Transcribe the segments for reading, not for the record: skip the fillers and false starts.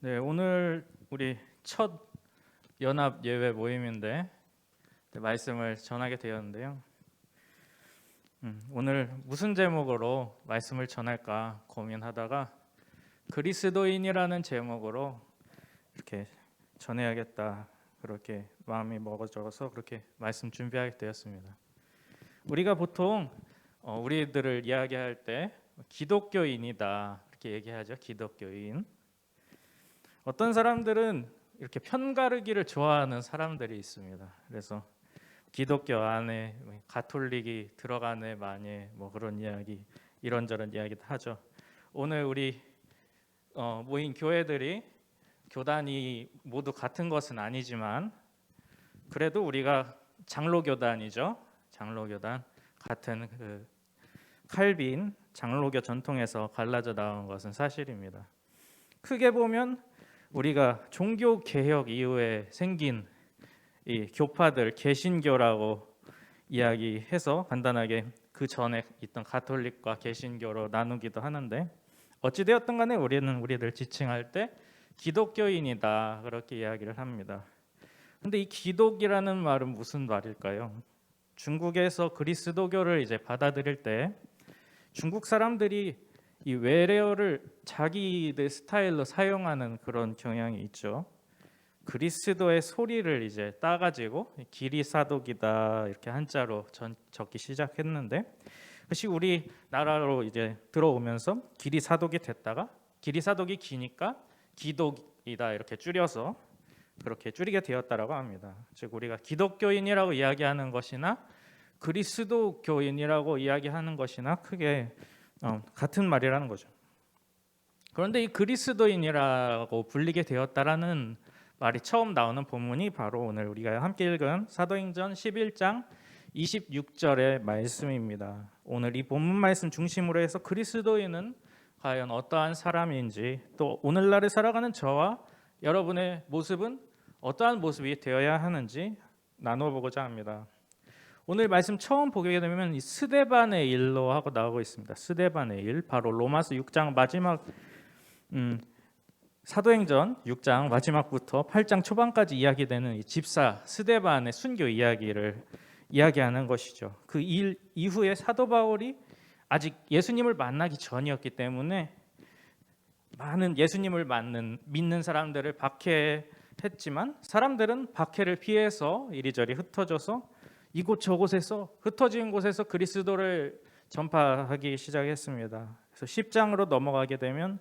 네, 오늘 우리 첫 연합 예배 모임인데 말씀을 전하게 되었는데요. 오늘 무슨 제목으로 말씀을 전할까 고민하다가 그리스도인이라는 제목으로 이렇게 전해야겠다, 그렇게 마음이 먹어져서 그렇게 말씀 준비하게 되었습니다. 우리가 보통 우리들을 이야기할 때 기독교인이다 이렇게 얘기하죠. 기독교인. 어떤 사람들은 이렇게 편가르기를 좋아하는 사람들이 있습니다. 그래서 기독교 안에 가톨릭이 들어가네 마네 뭐 그런 이야기, 이런저런 이야기도 하죠. 오늘 우리 모인 교회들이 교단이 모두 같은 것은 아니지만 그래도 우리가 장로교단이죠. 장로교단, 같은 그 칼빈 장로교 전통에서 갈라져 나온 것은 사실입니다. 크게 보면 우리가 종교 개혁 이후에 생긴 이 교파들, 개신교라고 이야기해서 간단하게 그 전에 있던 가톨릭과 개신교로 나누기도 하는데, 어찌 되었든 간에 우리는 우리들 지칭할 때 기독교인이다 그렇게 이야기를 합니다. 근데 이 기독이라는 말은 무슨 말일까요? 중국에서 그리스도교를 이제 받아들일 때 중국 사람들이 이 외래어를 자기들 스타일로 사용하는 그런 경향이 있죠. 그리스도의 소리를 이제 따가지고 기리사독이다 이렇게 한자로 적기 시작했는데, 그것이 우리 나라로 이제 들어오면서 기리사독이 됐다가 기리사독이 기니까 기독이다 이렇게 줄여서 그렇게 줄이게 되었다라고 합니다. 즉 우리가 기독교인이라고 이야기하는 것이나 그리스도교인이라고 이야기하는 것이나 크게 같은 말이라는 거죠. 그런데 이 그리스도인이라고 불리게 되었다라는 말이 처음 나오는 본문이 바로 오늘 우리가 함께 읽은 사도행전 11장 26절의 말씀입니다. 오늘 이 본문 말씀 중심으로 해서 그리스도인은 과연 어떠한 사람인지, 또 오늘날을 살아가는 저와 여러분의 모습은 어떠한 모습이 되어야 하는지 나눠보고자 합니다. 오늘 말씀 처음 보게 되면 이 스데반의 일로 하고 나오고 있습니다. 스데반의 일, 바로 로마서 6장 마지막 사도행전 6장 마지막부터 8장 초반까지 이야기되는 이 집사 스데반의 순교 이야기를 이야기하는 것이죠. 그 일 이후에 사도 바울이 아직 예수님을 만나기 전이었기 때문에 많은 예수님을 믿는 사람들을 박해했지만, 사람들은 박해를 피해서 이리저리 흩어져서 이곳 저곳에서 흩어진 곳에서 그리스도를 전파하기 시작했습니다. 그래서 10장으로 넘어가게 되면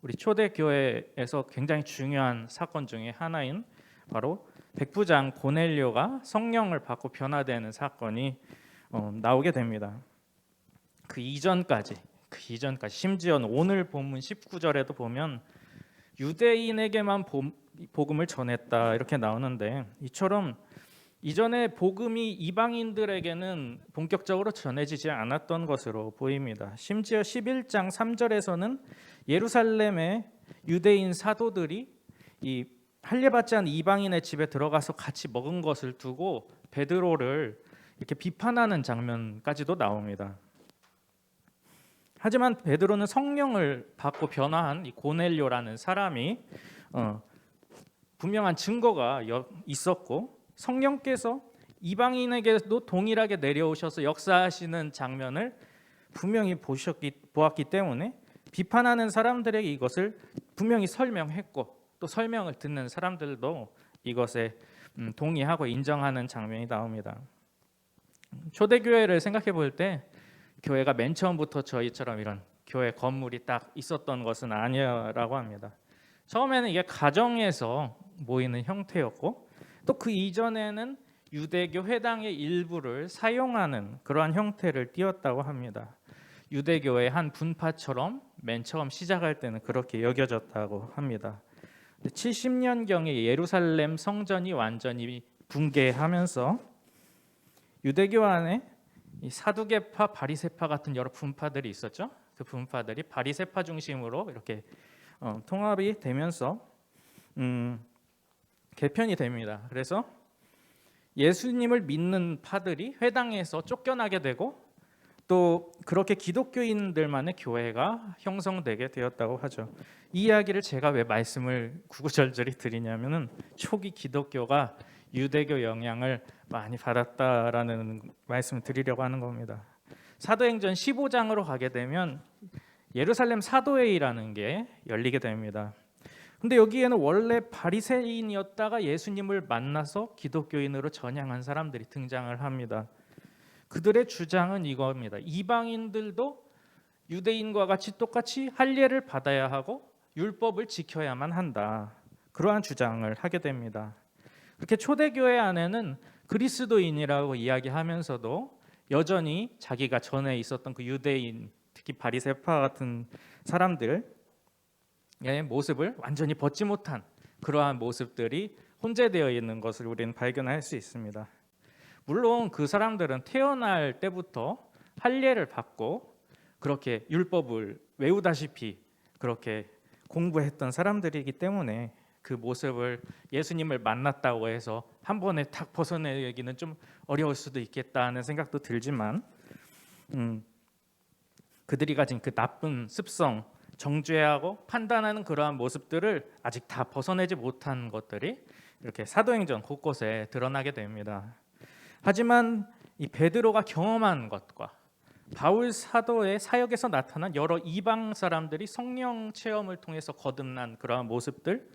우리 초대교회에서 굉장히 중요한 사건 중에 하나인 바로 백부장 고넬료가 성령을 받고 변화되는 사건이 나오게 됩니다. 그 이전까지 심지어 오늘 본문 19절에도 보면 유대인에게만 복음을 전했다 이렇게 나오는데, 이처럼 이전에 복음이 이방인들에게는 본격적으로 전해지지 않았던 것으로 보입니다. 심지어 11장 3절에서는 예루살렘의 유대인 사도들이 이 할례받지 않은 이방인의 집에 들어가서 같이 먹은 것을 두고 베드로를 이렇게 비판하는 장면까지도 나옵니다. 하지만 베드로는 성령을 받고 변화한 이 고넬료라는 사람이 분명한 증거가 있었고, 성령께서 이방인에게도 동일하게 내려오셔서 역사하시는 장면을 분명히 보았기 때문에 비판하는 사람들에게 이것을 분명히 설명했고, 또 설명을 듣는 사람들도 이것에 동의하고 인정하는 장면이 나옵니다. 초대교회를 생각해 볼 때 교회가 맨 처음부터 저희처럼 이런 교회 건물이 딱 있었던 것은 아니라고 합니다. 처음에는 이게 가정에서 모이는 형태였고, 또 그 이전에는 유대교 회당의 일부를 사용하는 그러한 형태를 띠었다고 합니다. 유대교의 한 분파처럼 맨 처음 시작할 때는 그렇게 여겨졌다고 합니다. 70년경에 예루살렘 성전이 완전히 붕괴하면서 유대교 안에 이 사두개파, 바리새파 같은 여러 분파들이 있었죠. 그 분파들이 바리새파 중심으로 이렇게 통합이 되면서 개편이 됩니다. 그래서 예수님을 믿는 파들이 회당에서 쫓겨나게 되고, 또 그렇게 기독교인들만의 교회가 형성되게 되었다고 하죠. 이 이야기를 제가 왜 말씀을 구구절절히 드리냐면은 초기 기독교가 유대교 영향을 많이 받았다라는 말씀을 드리려고 하는 겁니다. 사도행전 15장으로 가게 되면 예루살렘 사도회의라는 게 열리게 됩니다. 근데 여기에는 원래 바리새인이었다가 예수님을 만나서 기독교인으로 전향한 사람들이 등장을 합니다. 그들의 주장은 이겁니다. 이방인들도 유대인과 같이 똑같이 할례를 받아야 하고 율법을 지켜야만 한다. 그러한 주장을 하게 됩니다. 그렇게 초대교회 안에는 그리스도인이라고 이야기하면서도 여전히 자기가 전에 있었던 그 유대인, 특히 바리새파 같은 사람들의 모습을 완전히 벗지 못한 그러한 모습들이 혼재되어 있는 것을 우리는 발견할 수 있습니다. 물론 그 사람들은 태어날 때부터 할례를 받고 그렇게 율법을 외우다시피 그렇게 공부했던 사람들이기 때문에 그 모습을 예수님을 만났다고 해서 한 번에 탁 벗어내기는 좀 어려울 수도 있겠다는 생각도 들지만 그들이 가진 그 나쁜 습성, 정죄하고 판단하는 그러한 모습들을 아직 다 벗어내지 못한 것들이 이렇게 사도행전 곳곳에 드러나게 됩니다. 하지만 이 베드로가 경험한 것과 바울 사도의 사역에서 나타난 여러 이방 사람들이 성령 체험을 통해서 거듭난 그러한 모습들,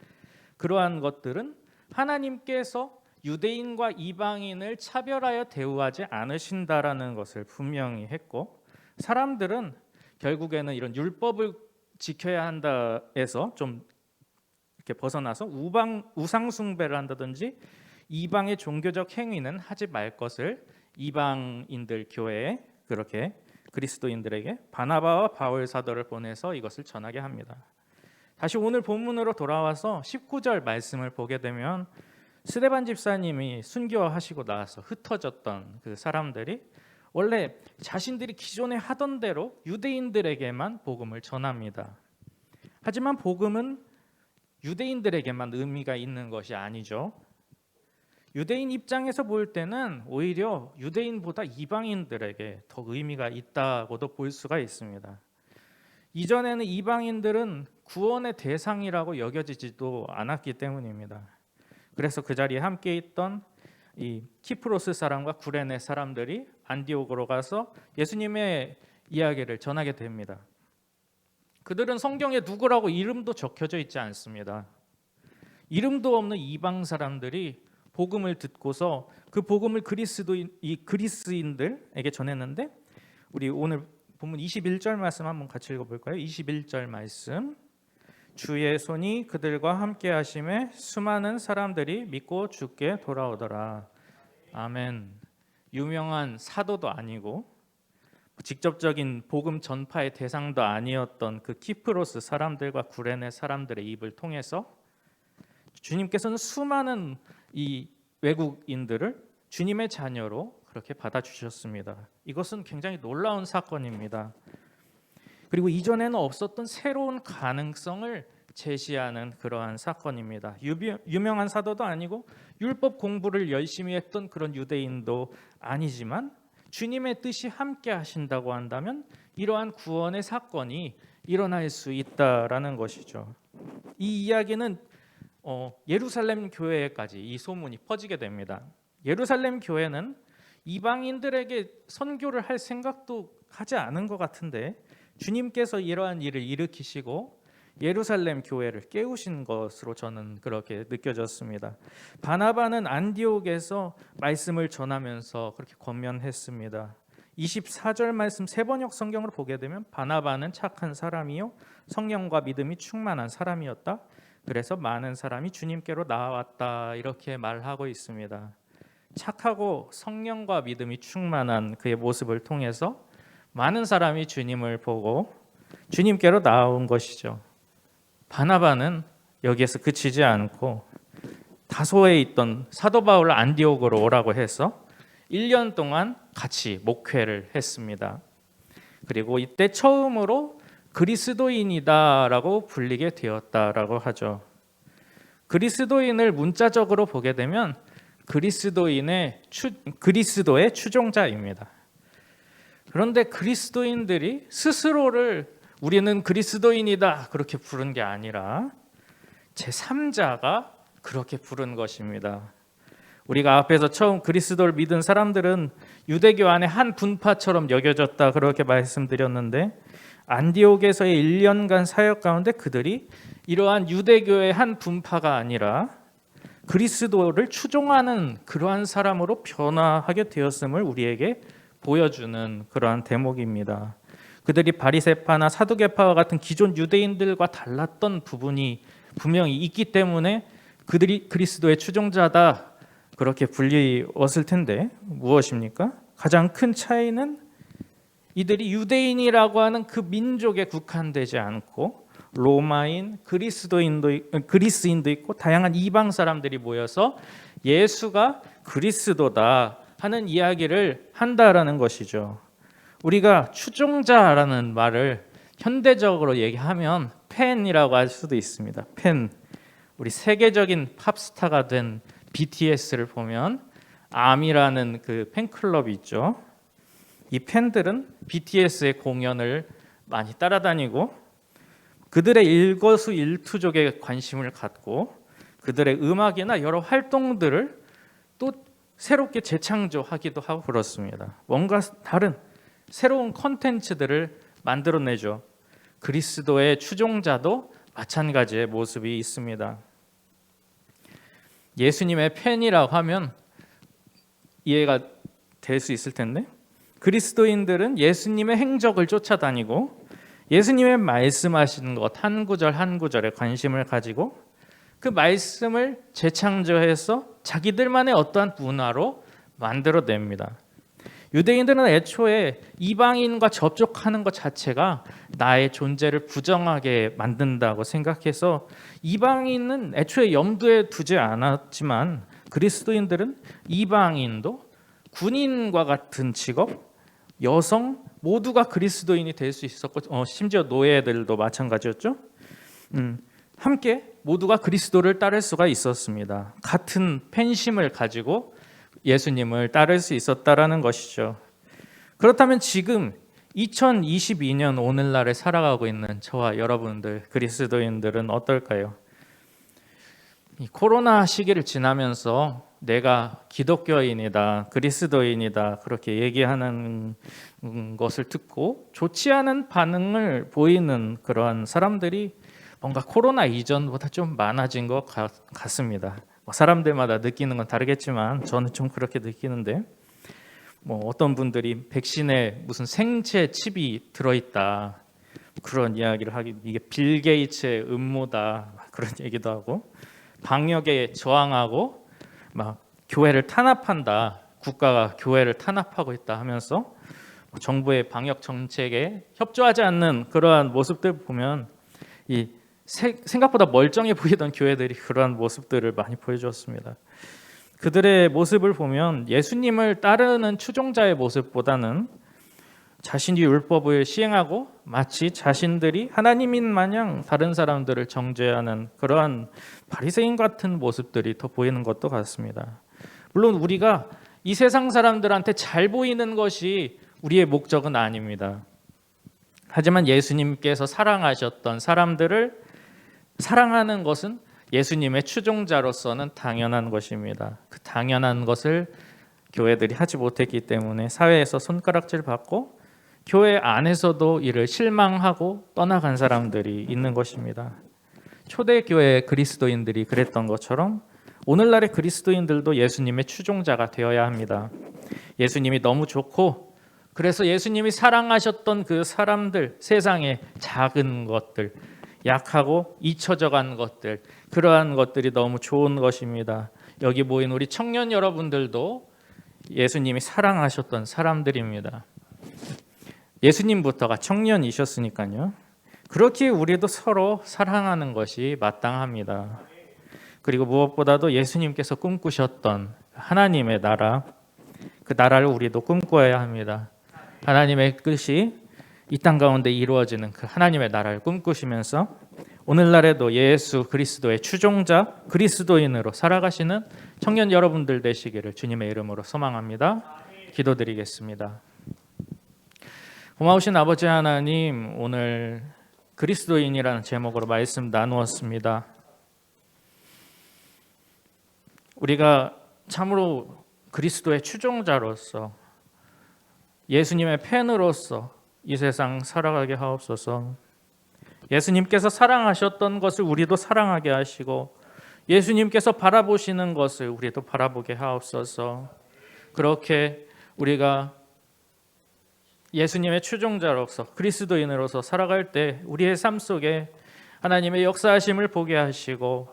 그러한 것들은 하나님께서 유대인과 이방인을 차별하여 대우하지 않으신다라는 것을 분명히 했고, 사람들은 결국에는 이런 율법을 지켜야 한다 해서 좀 이렇게 벗어나서 우상 숭배를 한다든지 이방의 종교적 행위는 하지 말 것을 이방인들 교회에 그렇게 그리스도인들에게 바나바와 바울 사도를 보내서 이것을 전하게 합니다. 다시 오늘 본문으로 돌아와서 19절 말씀을 보게 되면 스데반 집사님이 순교하시고 나서 흩어졌던 그 사람들이 원래 자신들이 기존에 하던 대로 유대인들에게만 복음을 전합니다. 하지만 복음은 유대인들에게만 의미가 있는 것이 아니죠. 유대인 입장에서 볼 때는 오히려 유대인보다 이방인들에게 더 의미가 있다고도 볼 수가 있습니다. 이전에는 이방인들은 구원의 대상이라고 여겨지지도 않았기 때문입니다. 그래서 그 자리에 함께 있던 이 키프로스 사람과 구레네 사람들이 안디옥으로 가서 예수님의 이야기를 전하게 됩니다. 그들은 성경에 누구라고 이름도 적혀져 있지 않습니다. 이름도 없는 이방 사람들이 복음을 듣고서 그 복음을 그리스인들에게 전했는데, 우리 오늘 본문 21절 말씀 한번 같이 읽어볼까요? 21절 말씀. 주의 손이 그들과 함께 하심에 수많은 사람들이 믿고 주께 돌아오더라. 아멘. 유명한 사도도 아니고 직접적인 복음 전파의 대상도 아니었던 그 키프로스 사람들과 구레네 사람들의 입을 통해서 주님께서는 수많은 이 외국인들을 주님의 자녀로 그렇게 받아주셨습니다. 이것은 굉장히 놀라운 사건입니다. 그리고 이전에는 없었던 새로운 가능성을 제시하는 그러한 사건입니다. 유명한 사도도 아니고 율법 공부를 열심히 했던 그런 유대인도 아니지만 주님의 뜻이 함께 하신다고 한다면 이러한 구원의 사건이 일어날 수 있다라는 것이죠. 이 이야기는 예루살렘 교회에까지 이 소문이 퍼지게 됩니다. 예루살렘 교회는 이방인들에게 선교를 할 생각도 하지 않은 것 같은데 주님께서 이러한 일을 일으키시고 예루살렘 교회를 깨우신 것으로 저는 그렇게 느껴졌습니다. 바나바는 안디옥에서 말씀을 전하면서 그렇게 권면했습니다. 24절 말씀 세번역 성경을 보게 되면 바나바는 착한 사람이요 성령과 믿음이 충만한 사람이었다. 그래서 많은 사람이 주님께로 나아왔다. 이렇게 말하고 있습니다. 착하고 성령과 믿음이 충만한 그의 모습을 통해서 많은 사람이 주님을 보고 주님께로 나아온 것이죠. 바나바는 여기에서 그치지 않고 다소에 있던 사도 바울을 안디옥으로 오라고 해서 1년 동안 같이 목회를 했습니다. 그리고 이때 처음으로 그리스도인이다라고 불리게 되었다라고 하죠. 그리스도인을 문자적으로 보게 되면 그리스도의 추종자입니다. 그런데 그리스도인들이 스스로를 우리는 그리스도인이다 그렇게 부른 게 아니라 제3자가 그렇게 부른 것입니다. 우리가 앞에서 처음 그리스도를 믿은 사람들은 유대교 안에 한 분파처럼 여겨졌다 그렇게 말씀드렸는데, 안디옥에서의 1년간 사역 가운데 그들이 이러한 유대교의 한 분파가 아니라 그리스도를 추종하는 그러한 사람으로 변화하게 되었음을 우리에게 보여주는 그러한 대목입니다. 그들이 바리새파나 사두개파와 같은 기존 유대인들과 달랐던 부분이 분명히 있기 때문에 그들이 그리스도의 추종자다 그렇게 불리웠을 텐데, 무엇입니까? 가장 큰 차이는 이들이 유대인이라고 하는 그 민족에 국한되지 않고 로마인, 그리스인도 있고 다양한 이방 사람들이 모여서 예수가 그리스도다 하는 이야기를 한다라는 것이죠. 우리가 추종자라는 말을 현대적으로 얘기하면 팬이라고 할 수도 있습니다. 팬. 우리 세계적인 팝스타가 된 BTS를 보면 아미라는 그 팬클럽이 있죠. 이 팬들은 BTS의 공연을 많이 따라다니고 그들의 일거수일투족에 관심을 갖고 그들의 음악이나 여러 활동들을 또 새롭게 재창조하기도 하고 그렇습니다. 뭔가 다른 새로운 콘텐츠들을 만들어내죠. 그리스도의 추종자도 마찬가지의 모습이 있습니다. 예수님의 팬이라고 하면 이해가 될 수 있을 텐데, 그리스도인들은 예수님의 행적을 쫓아다니고 예수님의 말씀하시는 것 한 구절 한 구절에 관심을 가지고 그 말씀을 재창조해서 자기들만의 어떠한 문화로 만들어냅니다. 유대인들은 애초에 이방인과 접촉하는 것 자체가 나의 존재를 부정하게 만든다고 생각해서 이방인은 애초에 염두에 두지 않았지만, 그리스도인들은 이방인도 군인과 같은 직업, 여성 모두가 그리스도인이 될 수 있었고, 심지어 노예들도 마찬가지였죠. 함께 모두가 그리스도를 따를 수가 있었습니다. 같은 팬심을 가지고 예수님을 따를 수 있었다라는 것이죠. 그렇다면 지금 2022년 오늘날에 살아가고 있는 저와 여러분들 그리스도인들은 어떨까요? 이 코로나 시기를 지나면서 내가 기독교인이다, 그리스도인이다 그렇게 얘기하는 것을 듣고 좋지 않은 반응을 보이는 그러한 사람들이 뭔가 코로나 이전보다 좀 많아진 것 같습니다. 사람들마다 느끼는 건 다르겠지만 저는 좀 그렇게 느끼는데, 어떤 분들이 백신에 무슨 생체 칩이 들어있다 그런 이야기를 하기, 이게 빌 게이츠의 음모다 그런 얘기도 하고, 방역에 저항하고 막 교회를 탄압한다, 국가가 교회를 탄압하고 있다 하면서 정부의 방역 정책에 협조하지 않는 그러한 모습들 보면 이 생각보다 멀쩡해 보이던 교회들이 그러한 모습들을 많이 보여주었습니다. 그들의 모습을 보면 예수님을 따르는 추종자의 모습보다는 자신이 율법을 시행하고 마치 자신들이 하나님인 마냥 다른 사람들을 정죄하는 그러한 바리새인 같은 모습들이 더 보이는 것도 같습니다. 물론 우리가 이 세상 사람들한테 잘 보이는 것이 우리의 목적은 아닙니다. 하지만 예수님께서 사랑하셨던 사람들을 사랑하는 것은 예수님의 추종자로서는 당연한 것입니다. 그 당연한 것을 교회들이 하지 못했기 때문에 사회에서 손가락질 받고 교회 안에서도 이를 실망하고 떠나간 사람들이 있는 것입니다. 초대교회 그리스도인들이 그랬던 것처럼 오늘날의 그리스도인들도 예수님의 추종자가 되어야 합니다. 예수님이 너무 좋고, 그래서 예수님이 사랑하셨던 그 사람들, 세상의 작은 것들, 약하고 잊혀져간 것들, 그러한 것들이 너무 좋은 것입니다. 여기 모인 우리 청년 여러분들도 예수님이 사랑하셨던 사람들입니다. 예수님부터가 청년이셨으니까요. 그렇게 우리도 서로 사랑하는 것이 마땅합니다. 그리고 무엇보다도 예수님께서 꿈꾸셨던 하나님의 나라, 그 나라를 우리도 꿈꿔야 합니다. 하나님의 뜻이 이 땅 가운데 이루어지는 그 하나님의 나라를 꿈꾸시면서 오늘날에도 예수 그리스도의 추종자, 그리스도인으로 살아가시는 청년 여러분들 되시기를 주님의 이름으로 소망합니다. 기도드리겠습니다. 고마우신 아버지 하나님, 오늘 그리스도인이라는 제목으로 말씀 나누었습니다. 우리가 참으로 그리스도의 추종자로서, 예수님의 팬으로서 이 세상 살아가게 하옵소서. 예수님께서 사랑하셨던 것을 우리도 사랑하게 하시고, 예수님께서 바라보시는 것을 우리도 바라보게 하옵소서. 그렇게 우리가 예수님의 추종자로서, 그리스도인으로서 살아갈 때 우리의 삶 속에 하나님의 역사하심을 보게 하시고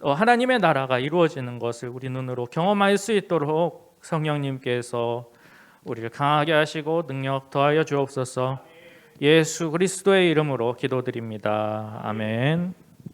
하나님의 나라가 이루어지는 것을 우리 눈으로 경험할 수 있도록 성령님께서 우리를 강하게 하시고 능력 더하여 주옵소서. 예수 그리스도의 이름으로 기도드립니다. 아멘.